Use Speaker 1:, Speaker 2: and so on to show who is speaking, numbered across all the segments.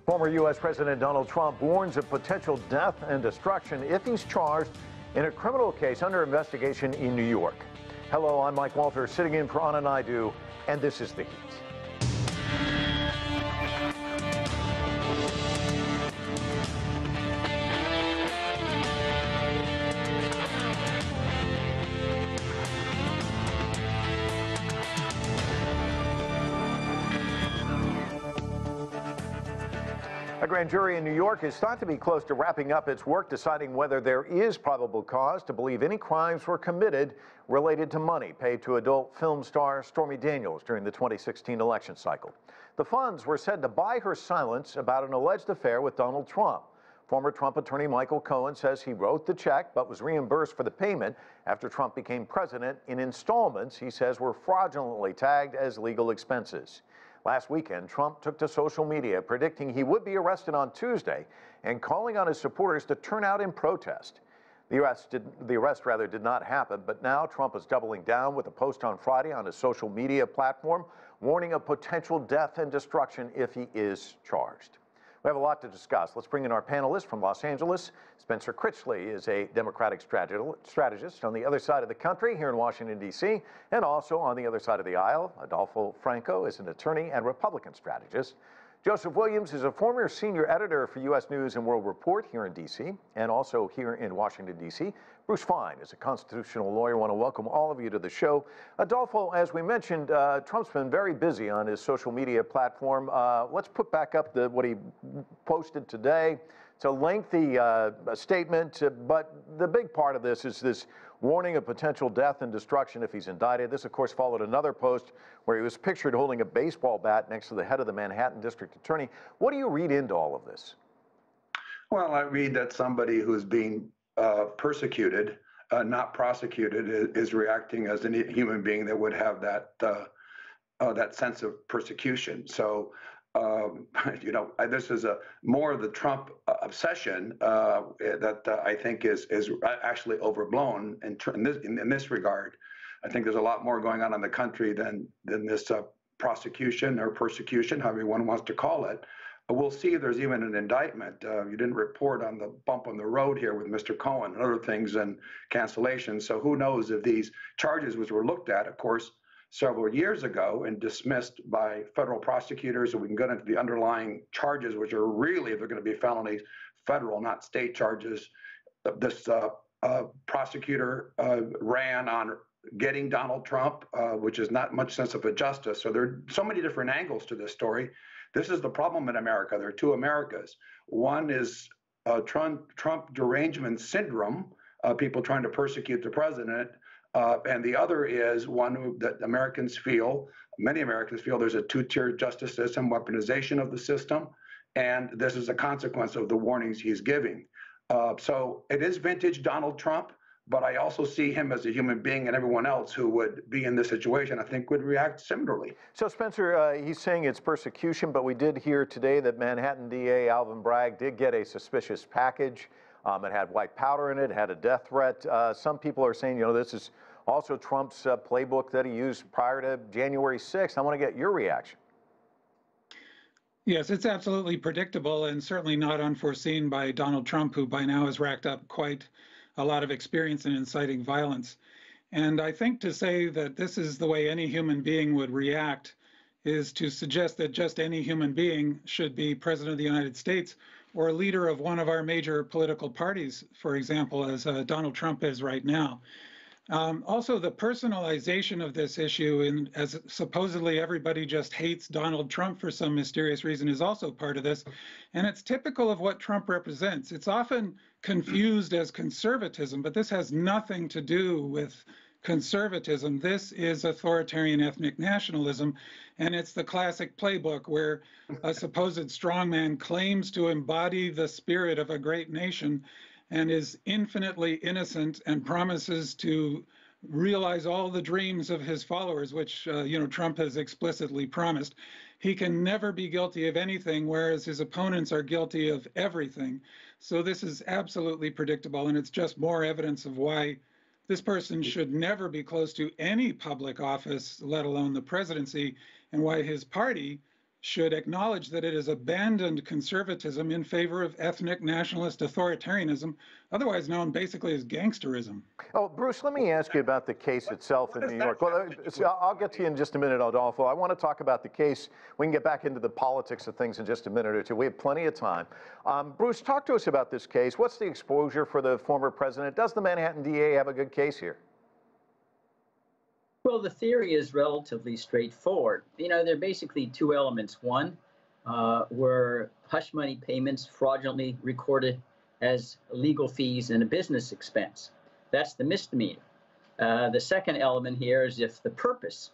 Speaker 1: Former U.S. President Donald Trump warns of potential death and destruction if he's charged in a criminal case under investigation in New York. Hello, I'm Mike Walter, sitting in for Anna Naidu, and this is The Heat. A grand jury in New York is thought to be close to wrapping up its work deciding whether there is probable cause to believe any crimes were committed related to money paid to adult film star Stormy Daniels during the 2016 election cycle. The funds were said to buy her silence about an alleged affair with Donald Trump. Former Trump attorney Michael Cohen says he wrote the check but was reimbursed for the payment after Trump became president in installments he says were fraudulently tagged as legal expenses. Last weekend, Trump took to social media predicting he would be arrested on Tuesday and calling on his supporters to turn out in protest. The arrest did not happen, but now Trump is doubling down with a post on Friday on his social media platform warning of potential death and destruction if he is charged. We have a lot to discuss. Let's bring in our panelists from Los Angeles. Spencer Critchley is a Democratic strategist on the other side of the country here in Washington, D.C., and also on the other side of the aisle. Adolfo Franco is an attorney and Republican strategist. Joseph Williams is a former senior editor for U.S. News and World Report here in D.C. and also here in Washington, D.C. Bruce Fein is a constitutional lawyer. I want to welcome all of you to the show. Adolfo, as we mentioned, Trump's been very busy on his social media platform. Let's put back up what he posted today. It's a lengthy statement, but the big part of this is this warning of potential death and destruction if he's indicted. This, of course, followed another post where he was pictured holding a baseball bat next to the head of the Manhattan District Attorney. What do you read into all of this?
Speaker 2: Well, I read that somebody who's being persecuted, not prosecuted, is reacting as any human being that would have that sense of persecution. So, this is more of the Trump obsession that I think is actually overblown in this regard. I think there's a lot more going on in the country than this prosecution or persecution, however one wants to call it. We'll see if there's even an indictment. You didn't report on the bump on the road here with Mr. Cohen and other things and cancellations. So who knows if these charges, which were looked at, of course, several years ago and dismissed by federal prosecutors, and we can get into the underlying charges, which are really, if they're going to be felonies, federal, not state charges. This prosecutor ran on getting Donald Trump, which is not much sense of justice. So there are so many different angles to this story. This is the problem in America. There are two Americas. One is Trump derangement syndrome, people trying to persecute the president. And the other is one that many Americans feel, there's a two-tier justice system, weaponization of the system, and this is a consequence of the warnings he's giving. So it is vintage Donald Trump, but I also see him as a human being, and everyone else who would be in this situation, I think, would react similarly.
Speaker 1: So, Spencer, he's saying it's persecution, but we did hear today that Manhattan DA Alvin Bragg did get a suspicious package. It had white powder in it, had a death threat. Some people are saying, this is also Trump's playbook that he used prior to January 6th. I want to get your reaction.
Speaker 3: Yes, it's absolutely predictable and certainly not unforeseen by Donald Trump, who by now has racked up quite a lot of experience in inciting violence. And I think to say that this is the way any human being would react is to suggest that just any human being should be president of the United States or a leader of one of our major political parties, for example, as Donald Trump is right now. Also, the personalization of this issue, as supposedly everybody just hates Donald Trump for some mysterious reason, is also part of this. And it's typical of what Trump represents. It's often confused as conservatism, but this has nothing to do with conservatism. This is authoritarian ethnic nationalism, and it's the classic playbook where a supposed strongman claims to embody the spirit of a great nation and is infinitely innocent and promises to realize all the dreams of his followers, which Trump has explicitly promised. He can never be guilty of anything, whereas his opponents are guilty of everything. So this is absolutely predictable, and it's just more evidence of why this person should never be close to any public office, let alone the presidency, and why his party should acknowledge that it has abandoned conservatism in favor of ethnic nationalist authoritarianism, otherwise known basically as gangsterism.
Speaker 1: Oh, Bruce, let me ask you about the case itself in New York. Well, I'll get to you in just a minute, Adolfo. I want to talk about the case. We can get back into the politics of things in just a minute or two. We have plenty of time. Bruce, talk to us about this case. What's the exposure for the former president? Does the Manhattan DA have a good case here?
Speaker 4: Well, the theory is relatively straightforward. You know, there are basically two elements. One, were hush money payments fraudulently recorded as legal fees and a business expense. That's the misdemeanor. The second element here is if the purpose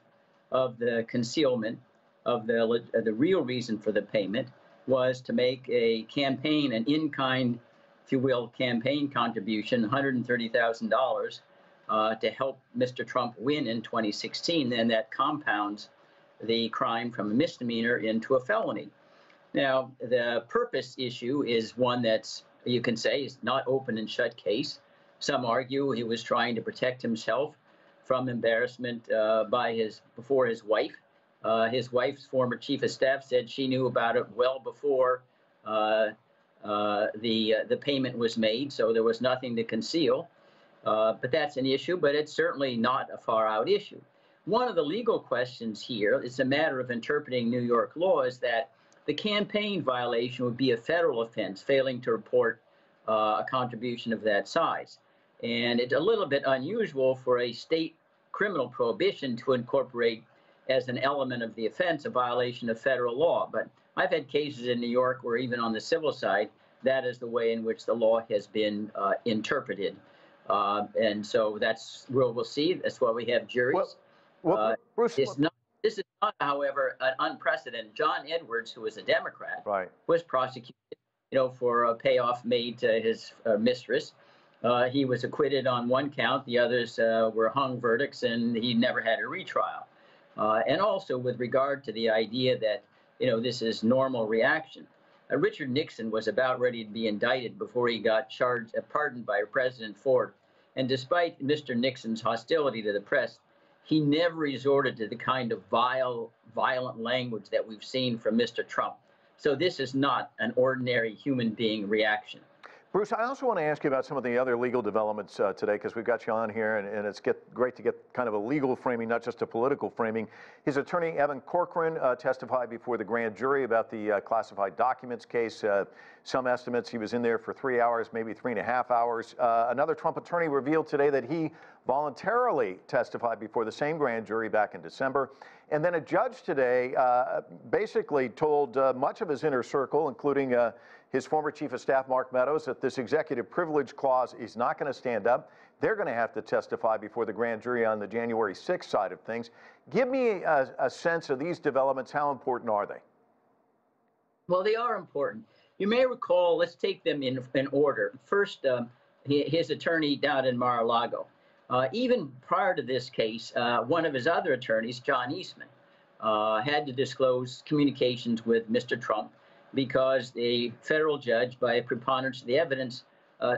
Speaker 4: of the concealment of the real reason for the payment was to make a campaign, an in-kind, if you will, campaign contribution, $130,000, to help Mr. Trump win in 2016, then that compounds the crime from a misdemeanor into a felony. Now, the purpose issue is one that's, you can say, is not open and shut case. Some argue he was trying to protect himself from embarrassment before his wife. His wife's former chief of staff said she knew about it well before the payment was made, so there was nothing to conceal. But that's an issue, but it's certainly not a far-out issue. One of the legal questions here is a matter of interpreting New York law is that the campaign violation would be a federal offense, failing to report a contribution of that size. And it's a little bit unusual for a state criminal prohibition to incorporate as an element of the offense a violation of federal law. But I've had cases in New York where even on the civil side, that is the way in which the law has been interpreted. And so that's where we'll see. That's why we have juries.
Speaker 1: Bruce,
Speaker 4: this is not, however, an unprecedented. John Edwards, who was a Democrat, was prosecuted, for a payoff made to his mistress. He was acquitted on one count. The others were hung verdicts, and he never had a retrial. And also with regard to the idea that, this is normal reaction. Richard Nixon was about ready to be indicted before he got pardoned by President Ford. And despite Mr. Nixon's hostility to the press, he never resorted to the kind of violent language that we've seen from Mr. Trump. So this is not an ordinary human being reaction.
Speaker 1: Bruce, I also want to ask you about some of the other legal developments today, because we've got you on here, and it's great to get kind of a legal framing, not just a political framing. His attorney, Evan Corcoran, testified before the grand jury about the classified documents case. Some estimates he was in there for 3 hours, maybe 3.5 hours. Another Trump attorney revealed today that he voluntarily testified before the same grand jury back in December. And then a judge today basically told much of his inner circle, including his former chief of staff, Mark Meadows, that this executive privilege clause is not going to stand up. They're going to have to testify before the grand jury on the January 6th side of things. Give me a sense of these developments. How important are they?
Speaker 4: Well, they are important. You may recall, let's take them in order. First, his attorney down in Mar-a-Lago. Even prior to this case, one of his other attorneys, John Eastman, had to disclose communications with Mr. Trump because a federal judge, by a preponderance of the evidence,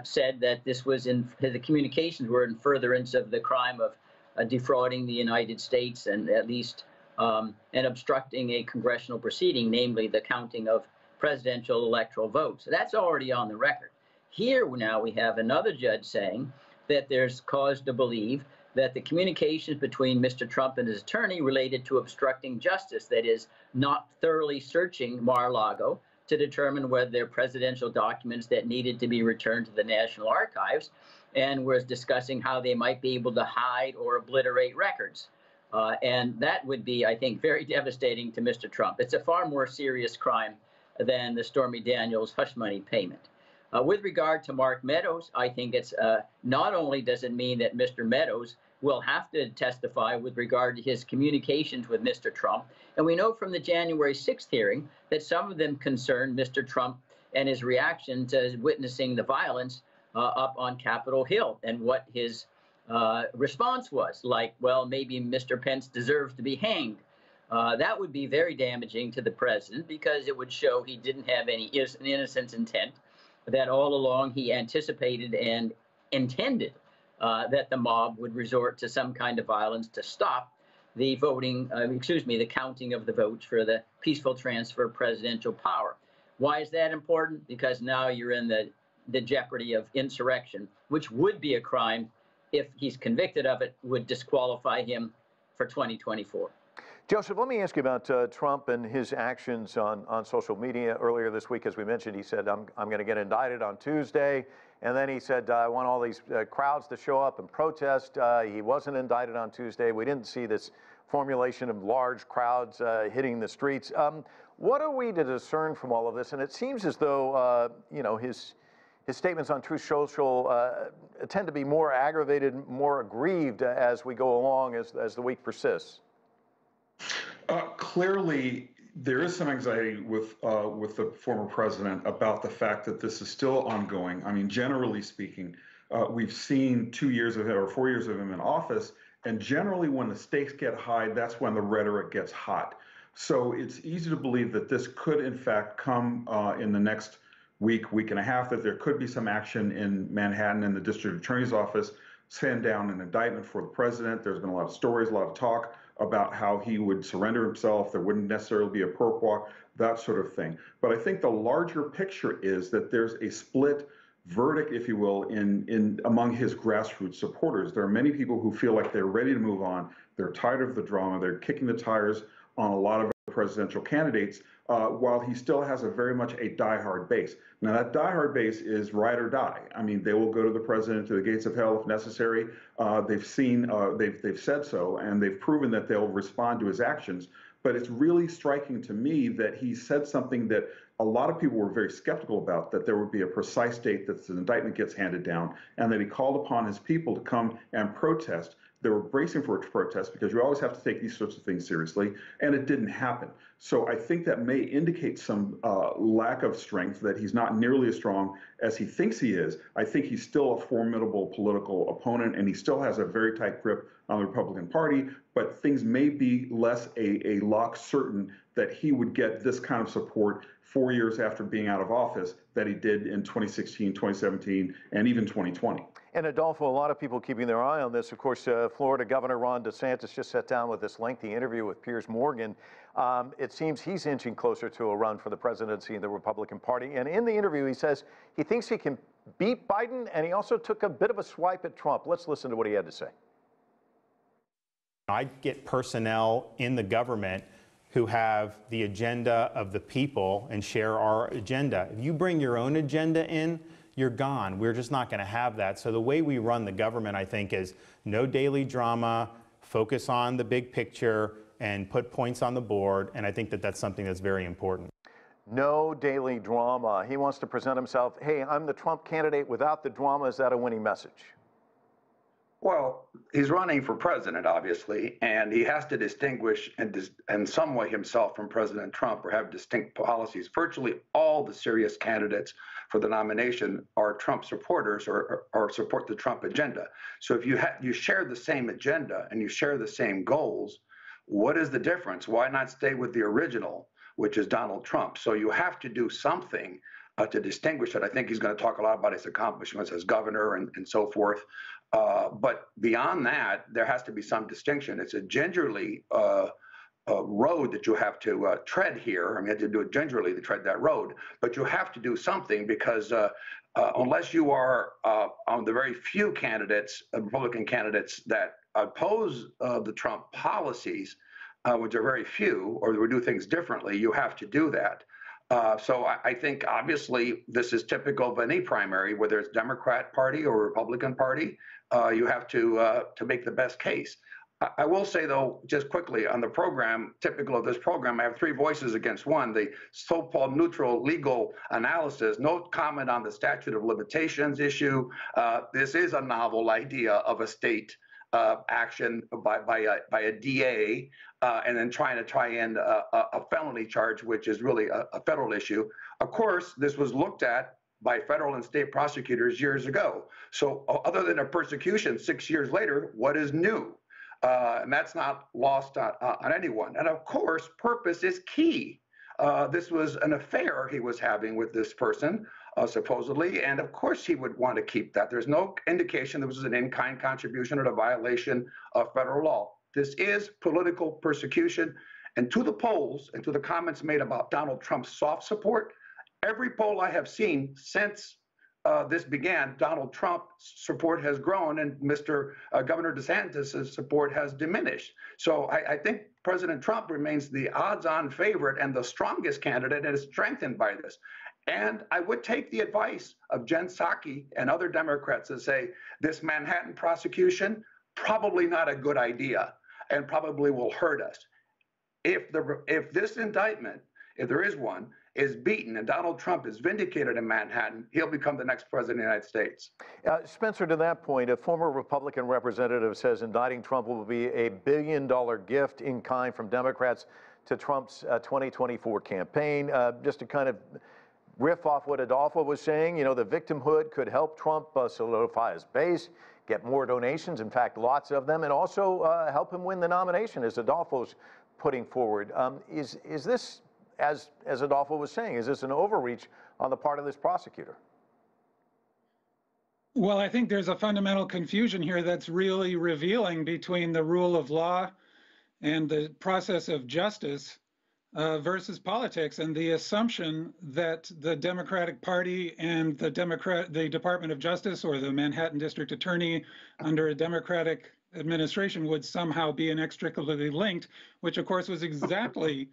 Speaker 4: said that the communications were in furtherance of the crime of defrauding the United States and at least and obstructing a congressional proceeding, namely the counting of presidential electoral votes. So that's already on the record. Here now we have another judge saying that there's cause to believe that the communications between Mr. Trump and his attorney related to obstructing justice, that is, not thoroughly searching Mar-a-Lago to determine whether they're presidential documents that needed to be returned to the National Archives, and was discussing how they might be able to hide or obliterate records. And that would be, I think, very devastating to Mr. Trump. It's a far more serious crime than the Stormy Daniels hush money payment. With regard to Mark Meadows, I think it's not only does it mean that Mr. Meadows will have to testify with regard to his communications with Mr. Trump, and we know from the January 6th hearing that some of them concern Mr. Trump and his reaction to witnessing the violence up on Capitol Hill and what his response was, like, well, maybe Mr. Pence deserves to be hanged. That would be very damaging to the president because it would show he didn't have any innocent intent, that all along he anticipated and intended that the mob would resort to some kind of violence to stop the the counting of the votes for the peaceful transfer of presidential power. Why is that important? Because now you're in the jeopardy of insurrection, which would be a crime if he's convicted of it, would disqualify him for 2024.
Speaker 1: Joseph, let me ask you about Trump and his actions on social media. Earlier this week, as we mentioned, he said, I'm going to get indicted on Tuesday. And then he said, I want all these crowds to show up and protest. He wasn't indicted on Tuesday. We didn't see this formulation of large crowds hitting the streets. What are we to discern from all of this? And it seems as though, his statements on Truth Social tend to be more aggravated, more aggrieved as we go along, as the week persists.
Speaker 5: Clearly, there is some anxiety with the former president about the fact that this is still ongoing. I mean, generally speaking, we've seen 2 years of him or 4 years of him in office, and generally when the stakes get high, that's when the rhetoric gets hot. So it's easy to believe that this could, in fact, come in the next week and a half, that there could be some action in Manhattan in the district attorney's office, send down an indictment for the president. There's been a lot of stories, a lot of talk about how he would surrender himself. There wouldn't necessarily be a pourboire, that sort of thing. But I think the larger picture is that there's a split verdict, if you will, in among his grassroots supporters. There are many people who feel like they're ready to move on. They're tired of the drama. They're kicking the tires on a lot of presidential candidates, while he still has a very much a diehard base. Now, that diehard base is ride or die. I mean, they will go to the president, to the gates of hell if necessary. They've said so, and they've proven that they'll respond to his actions. But it's really striking to me that he said something that a lot of people were very skeptical about, that there would be a precise date that the indictment gets handed down, and that he called upon his people to come and protest. They were bracing for it to protest because you always have to take these sorts of things seriously, and it didn't happen. So I think that may indicate some lack of strength, that he's not nearly as strong as he thinks he is. I think he's still a formidable political opponent, and he still has a very tight grip on the Republican Party, but things may be less a lock certain that he would get this kind of support 4 years after being out of office that he did in 2016, 2017, and even 2020.
Speaker 1: And Adolfo, a lot of people keeping their eye on this. Of course, Florida Governor Ron DeSantis just sat down with this lengthy interview with Piers Morgan. It seems he's inching closer to a run for the presidency in the Republican Party. And in the interview, he says he thinks he can beat Biden, and he also took a bit of a swipe at Trump. Let's listen to what he had to say.
Speaker 6: I get personnel in the government who have the agenda of the people and share our agenda. If you bring your own agenda in, you're gone. We're just not going to have that. So the way we run the government, I think, is no daily drama, focus on the big picture, and put points on the board. And I think that that's something that's very important.
Speaker 1: No daily drama. He wants to present himself, hey, I'm the Trump candidate without the drama. Is that a winning message?
Speaker 2: Well, he's running for president, obviously, and he has to distinguish in some way himself from President Trump, or have distinct policies. Virtually all the serious candidates for the nomination are Trump supporters, or support the Trump agenda. So if you share the same agenda and you share the same goals, what is the difference? Why not stay with the original, which is Donald Trump? So you have to do something to distinguish it. I think he's going to talk a lot about his accomplishments as governor and so forth. But beyond that, there has to be some distinction. It's a gingerly road that you have to tread here. I mean, you have to do it gingerly to tread that road. But you have to do something, because unless you are on the very few candidates, Republican candidates, that oppose the Trump policies, which are very few, or would do things differently, you have to do that. So I think, obviously, this is typical of any primary, whether it's Democrat Party or Republican Party. You have to make the best case. I will say, though, just quickly on the program, typical of this program, I have three voices against one. The so-called neutral legal analysis, no comment on the statute of limitations issue. This is a novel idea of a state action by a DA, and then trying to tie in a felony charge, which is really a federal issue. Of course, this was looked at by federal and state prosecutors years ago. So other than a persecution 6 years later, what is new? And that's not lost on anyone. And of course, purpose is key. This was an affair he was having with this person, supposedly, and of course he would want to keep that. There's no indication this was an in-kind contribution or a violation of federal law. This is political persecution. And to the polls and to the comments made about Donald Trump's soft support, every poll I have seen since this began, Donald Trump's support has grown and Mr. Governor DeSantis' support has diminished. So I think President Trump remains the odds-on favorite and the strongest candidate and is strengthened by this. And I would take the advice of Jen Psaki and other Democrats to say this Manhattan prosecution, probably not a good idea and probably will hurt us. If this indictment, if there is one, is beaten and Donald Trump is vindicated in Manhattan, he'll become the next president of the United States.
Speaker 1: Spencer, to that point, a former Republican representative says indicting Trump will be a $1 billion gift in kind from Democrats to Trump's 2024 campaign. Just to kind of riff off what Adolfo was saying, you know, the victimhood could help Trump solidify his base, get more donations, in fact, lots of them, and also help him win the nomination, as Adolfo's putting forward. Is this, as Adolfo was saying, is this an overreach on the part of this prosecutor?
Speaker 3: Well, I think there's a fundamental confusion here that's really revealing between the rule of law and the process of justice versus politics, and the assumption that the Democratic Party and the Department of Justice or the Manhattan District Attorney under a Democratic administration would somehow be inextricably linked, which of course was exactly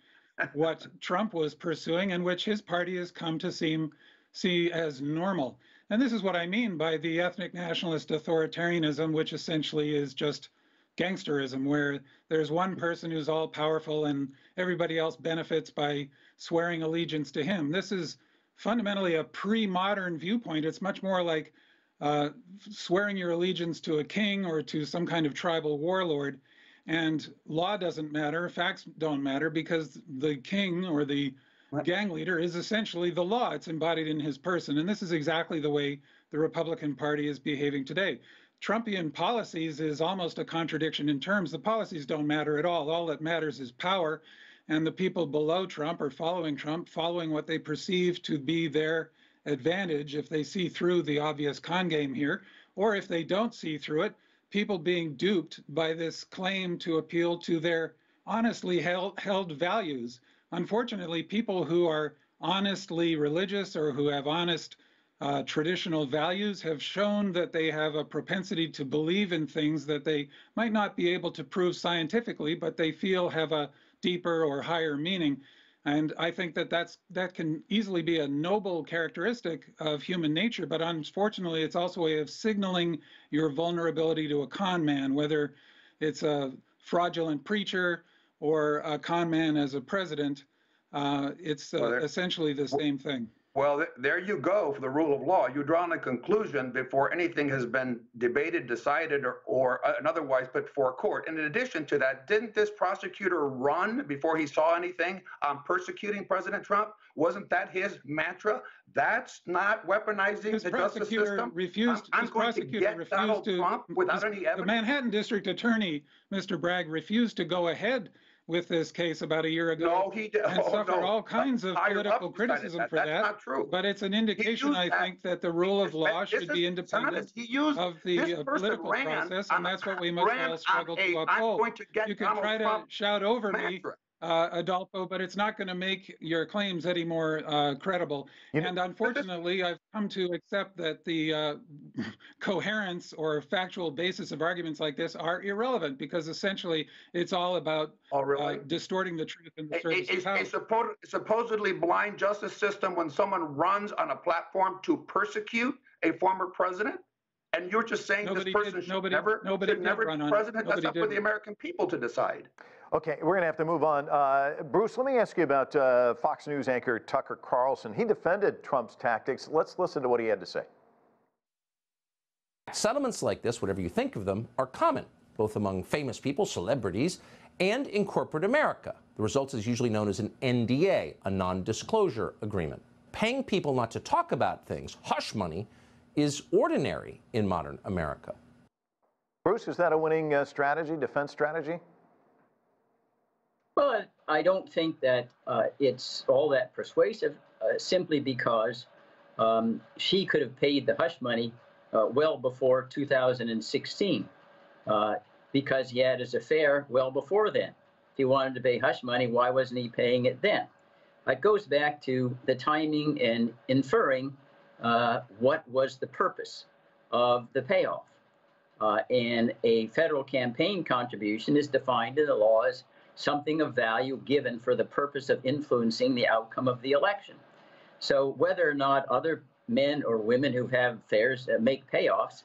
Speaker 3: what Trump was pursuing and which his party has come to see as normal. And this is what I mean by the ethnic nationalist authoritarianism, which essentially is just gangsterism, where there's one person who's all powerful and everybody else benefits by swearing allegiance to him. This is fundamentally a pre-modern viewpoint. It's much more like swearing your allegiance to a king or to some kind of tribal warlord. And law doesn't matter, facts don't matter, because the king or the gang leader is essentially the law. It's embodied in his person. And this is exactly the way the Republican Party is behaving today. Trumpian policies is almost a contradiction in terms. The policies don't matter at all. All that matters is power. And the people below Trump are following Trump, following what they perceive to be their advantage if they see through the obvious con game here, or if they don't see through it, people being duped by this claim to appeal to their honestly held values. Unfortunately, people who are honestly religious or who have honest traditional values have shown that they have a propensity to believe in things that they might not be able to prove scientifically, but they feel have a deeper or higher meaning. And I think that that can easily be a noble characteristic of human nature, but unfortunately, it's also a way of signaling your vulnerability to a con man, whether it's a fraudulent preacher or a con man as a president. It's essentially the same thing.
Speaker 2: Well, there you go for the rule of law. You draw a conclusion before anything has been debated, decided, or otherwise put before a court. And in addition to that, didn't this prosecutor run before he saw anything on persecuting President Trump? Wasn't that his mantra? That's not weaponizing the justice system. I'm going to get Donald Trump without any evidence.
Speaker 3: The Manhattan District Attorney, Mr. Bragg, refused to go ahead with this case about a year ago.
Speaker 2: No, he did.
Speaker 3: And suffered all kinds of political criticism for that.
Speaker 2: That's not true.
Speaker 3: But it's an indication, I think, that the rule of law should be independent of the political process, and that's what we must all struggle to uphold. You can try to shout over me, Adolfo, but it's not going to make your claims any more credible. And unfortunately, I've come to accept that the coherence or factual basis of arguments like this are irrelevant, because essentially it's all about distorting the truth in the service of power.
Speaker 2: A supposedly blind justice system when someone runs on a platform to persecute a former president? And you're just saying this person should never be president? That's up for the American people to decide.
Speaker 1: Okay, we're going to have to move on. Bruce, let me ask you about Fox News anchor Tucker Carlson. He defended Trump's tactics. Let's listen to what he had to say.
Speaker 7: Settlements like this, whatever you think of them, are common, both among famous people, celebrities, and in corporate America. The result is usually known as an NDA, a non-disclosure agreement. Paying people not to talk about things, hush money, is ordinary in modern America.
Speaker 1: Bruce, is that a winning strategy, defense strategy?
Speaker 4: Well, I don't think that it's all that persuasive, simply because she could have paid the hush money well before 2016. because he had his affair well before then. If he wanted to pay hush money, why wasn't he paying it then? It goes back to the timing and inferring what was the purpose of the payoff. And a federal campaign contribution is defined in the law as something of value given for the purpose of influencing the outcome of the election. So whether or not other men or women who have affairs make payoffs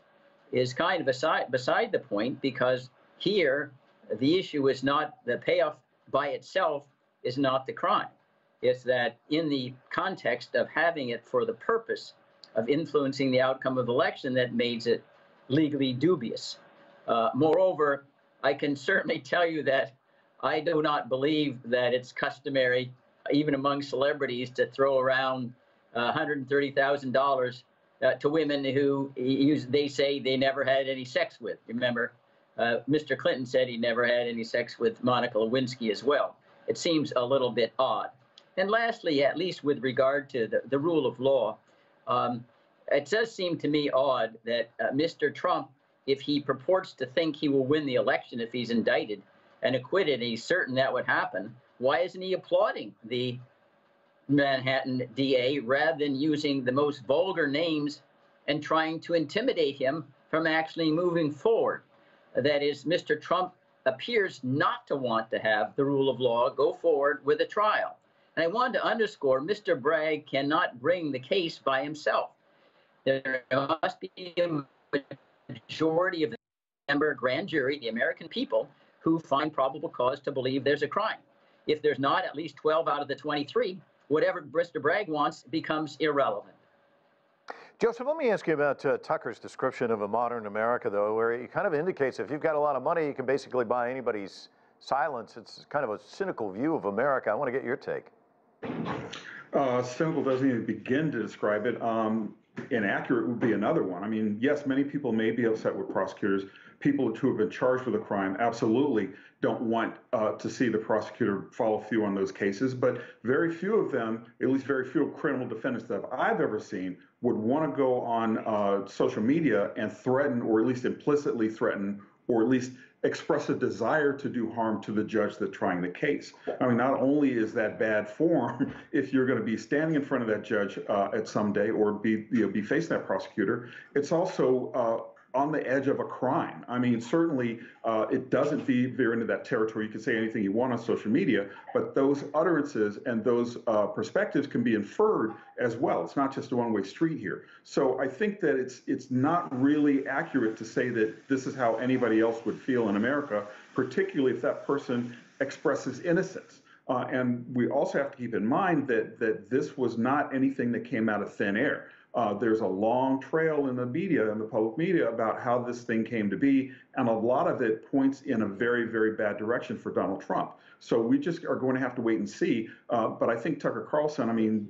Speaker 4: is kind of beside the point, because here the issue is not the payoff by itself is not the crime. It's that in the context of having it for the purpose of influencing the outcome of the election that makes it legally dubious. Moreover, I can certainly tell you that I do not believe that it's customary, even among celebrities, to throw around $130,000 to women who they say they never had any sex with. Remember, Mr. Clinton said he never had any sex with Monica Lewinsky as well. It seems a little bit odd. And lastly, at least with regard to the rule of law, it does seem to me odd that Mr. Trump, if he purports to think he will win the election if he's indicted and acquitted, and he's certain that would happen, why isn't he applauding the Manhattan DA rather than using the most vulgar names and trying to intimidate him from actually moving forward? That is, Mr. Trump appears not to want to have the rule of law go forward with a trial. And I wanted to underscore, Mr. Bragg cannot bring the case by himself. There must be a majority of the member grand jury, the American people, who find probable cause to believe there's a crime. If there's not at least 12 out of the 23, whatever Mr. Bragg wants becomes irrelevant.
Speaker 1: Joseph, let me ask you about Tucker's description of a modern America, though, where he kind of indicates if you've got a lot of money, you can basically buy anybody's silence. It's kind of a cynical view of America. I want to get your take.
Speaker 5: Cynical doesn't even begin to describe it. Inaccurate would be another one. I mean, yes, many people may be upset with prosecutors. People who have been charged with a crime absolutely don't want to see the prosecutor follow through on those cases. But very few of them, at least very few criminal defendants that I've ever seen, would want to go on social media and threaten, or at least implicitly threaten, or at least express a desire to do harm to the judge that's trying the case. I mean, not only is that bad form if you're going to be standing in front of that judge at some day, or be facing that prosecutor, it's also on the edge of a crime. I mean, certainly it doesn't veer into that territory. You can say anything you want on social media, but those utterances and those perspectives can be inferred as well. It's not just a one-way street here. So I think that it's not really accurate to say that this is how anybody else would feel in America, particularly if that person expresses innocence. And we also have to keep in mind that this was not anything that came out of thin air. There's a long trail in the media, in the public media, about how this thing came to be, and a lot of it points in a very, very bad direction for Donald Trump. So we just are going to have to wait and see. But I think Tucker Carlson, I mean,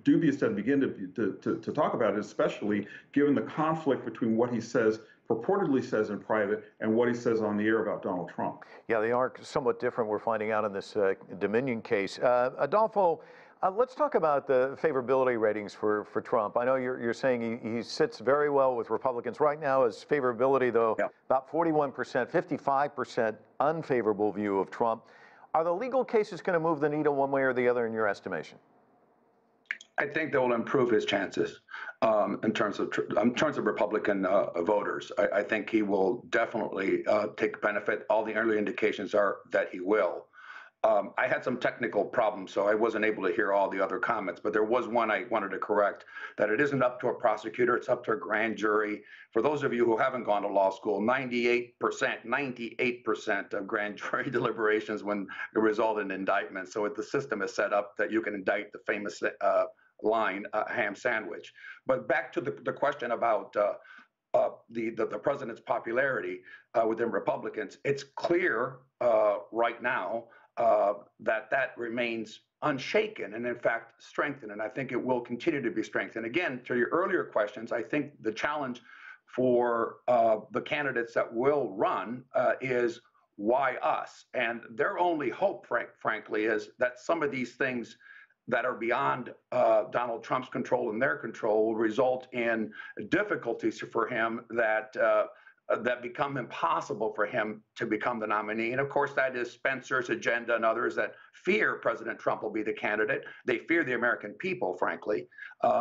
Speaker 5: dubious to begin to talk about it, especially given the conflict between what he purportedly says in private and what he says on the air about Donald Trump.
Speaker 1: Yeah, they are somewhat different, we're finding out in this Dominion case. Adolfo, let's talk about the favorability ratings for Trump. I know you're saying he sits very well with Republicans. Right now, his favorability, though, about 41%, 55% unfavorable view of Trump. Are the legal cases going to move the needle one way or the other in your estimation?
Speaker 2: I think that will improve his chances in terms of Republican voters. I think he will definitely take benefit. All the early indications are that he will. I had some technical problems, so I wasn't able to hear all the other comments, but there was one I wanted to correct, that it isn't up to a prosecutor, it's up to a grand jury. For those of you who haven't gone to law school, 98% of grand jury deliberations when they result in indictment. So the system is set up that you can indict the famous line, ham sandwich. But back to the question about the president's popularity within Republicans, it's clear right now that remains unshaken and in fact strengthened, and I think it will continue to be strengthened. Again, to your earlier questions, I think the challenge for the candidates that will run is why us? And their only hope, frankly, is that some of these things that are beyond Donald Trump's control and their control will result in difficulties for him that that become impossible for him to become the nominee. And of course, that is Spencer's agenda and others that fear President Trump will be the candidate. They fear the American people, frankly,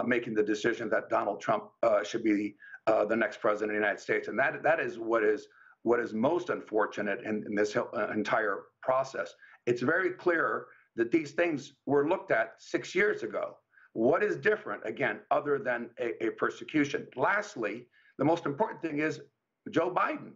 Speaker 2: making the decision that Donald Trump should be the next president of the United States. And that is what is most unfortunate in this entire process. It's very clear that these things were looked at 6 years ago. What is different, again, other than a persecution? Lastly, the most important thing is Joe Biden.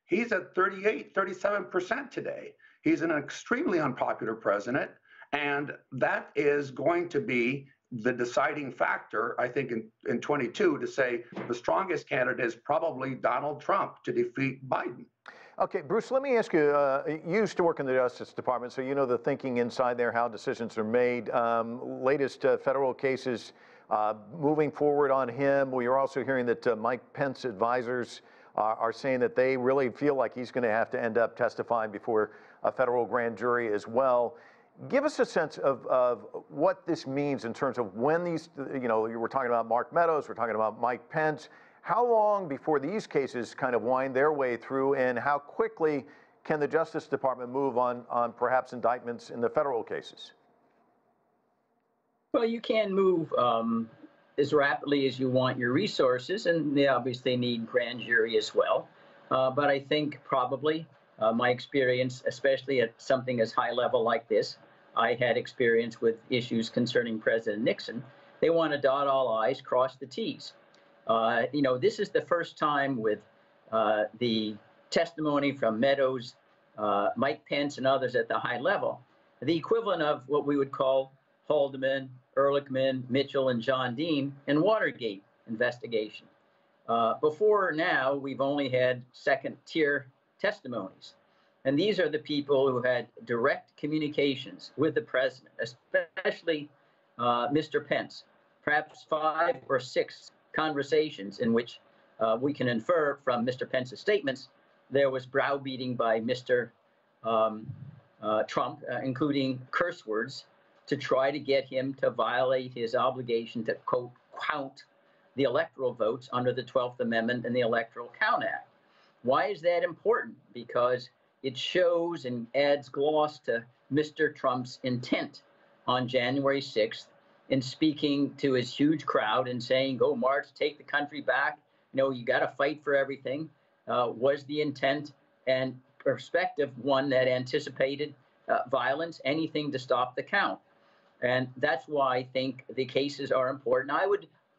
Speaker 2: He's at 37% today. He's an extremely unpopular president, and that is going to be the deciding factor, I think, in 22 to say the strongest candidate is probably Donald Trump to defeat Biden.
Speaker 1: Okay, Bruce, let me ask you, you used to work in the Justice Department, so you know the thinking inside there, how decisions are made. Latest federal cases moving forward on him. We are also hearing that Mike Pence advisors are saying that they really feel like he's going to have to end up testifying before a federal grand jury as well. Give us a sense of what this means in terms of when these, you know, we're talking about Mark Meadows, we're talking about Mike Pence. How long before these cases kind of wind their way through, and how quickly can the Justice Department move on perhaps indictments in the federal cases?
Speaker 4: Well, you can move as rapidly as you want your resources, and they obviously need grand jury as well. But I think probably my experience, especially at something as high level like this, I had experience with issues concerning President Nixon. They want to dot all I's, cross the T's. You know, this is the first time with the testimony from Meadows, Mike Pence, and others at the high level, the equivalent of what we would call Haldeman, Ehrlichman, Mitchell, and John Dean in Watergate investigation. Before now, we've only had second-tier testimonies. And these are the people who had direct communications with the president, especially Mr. Pence, perhaps 5 or 6 conversations in which we can infer from Mr. Pence's statements there was browbeating by Mr. Trump, including curse words, to try to get him to violate his obligation to, quote, count the electoral votes under the 12th Amendment and the Electoral Count Act. Why is that important? Because it shows and adds gloss to Mr. Trump's intent on January 6th in speaking to his huge crowd and saying, go march, take the country back. You know, you got to fight for everything, was the intent and perspective one that anticipated violence, anything to stop the count. And that's why I think the cases are important.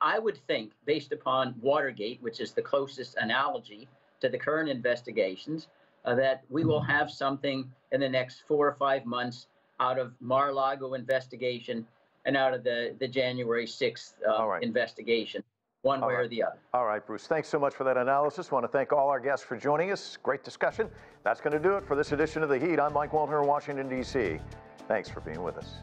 Speaker 4: I would think, based upon Watergate, which is the closest analogy to the current investigations, that we will have something in the next 4 or 5 months out of Mar-a-Lago investigation and out of the January 6th investigation, one way or the other.
Speaker 1: All right, Bruce, thanks so much for that analysis. I want to thank all our guests for joining us. Great discussion. That's going to do it for this edition of The Heat. I'm Mike Walter in Washington, D.C. Thanks for being with us.